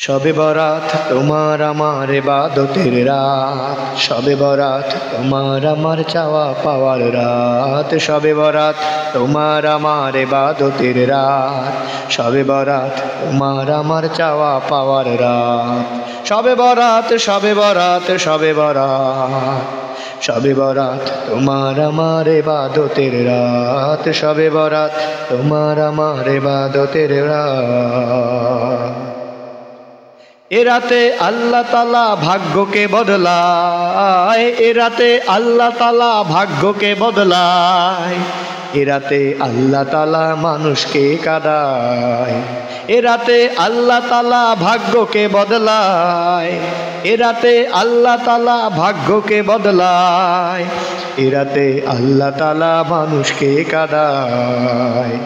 শবে বরাত তোমার আমার ইবাদতের রাত, শবে বরাত তোমার আমার চাওয়া পাওয়ার রাত, শবে বরাত তোমার আমার ইবাদতের রাত, শবে বরাত তোমার আমার চাওয়া পাওয়ার রাত, শবে বরাত শবে বরাত শবে বরাত, শবে বরাত তোমার আমার ইবাদতের রাত, শবে বরাত তোমার আমার ইবাদতের রাত। এ রাতে আল্লাহ তাআলা ভাগ্যকে বদলায়, এ রাতে আল্লাহ তাআলা ভাগ্যকে বদলায়, এ রাতে আল্লাহ তাআলা মানুষকে কাঁদায়, এ রাতে আল্লাহ তাআলা ভাগ্যকে বদলায়, এ রাতে আল্লাহ তাআলা ভাগ্যকে বদলায়, এ রাতে আল্লাহ তাআলা মানুষকে কাঁদায়,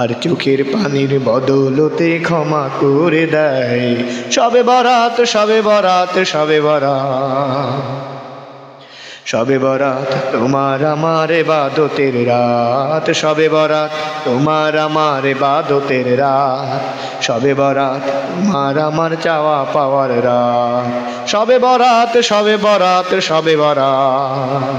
আর চোখের পানির বদলতে ক্ষমা করে দেয়। শবে বরাত শবে বরাত শবে বরাত, শবে বরাত তোমার আমার ইবাদতের রাত, শবে বরাত তোমার আমার ইবাদতের রাত, শবে বরাত তোমার আমার চাওয়া পাওয়ার রাত, শবে বরাত শবে বরাত শবে বরাত,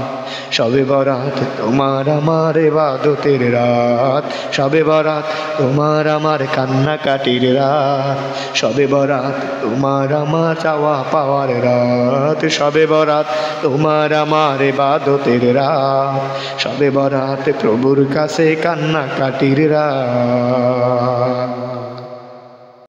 শবে বরাত তোমার আমার ইবাদতের রাত, শবে বরাত তোমার আমার কান্নাকাটির রাত, শবে বরাত তোমার আমার চাওয়া পাওয়ার রাত, শবে বরাত তোমার আমার ইবাদতের রাত, শবে বরাত প্রভুর কাছে কান্নাকাটির রাত।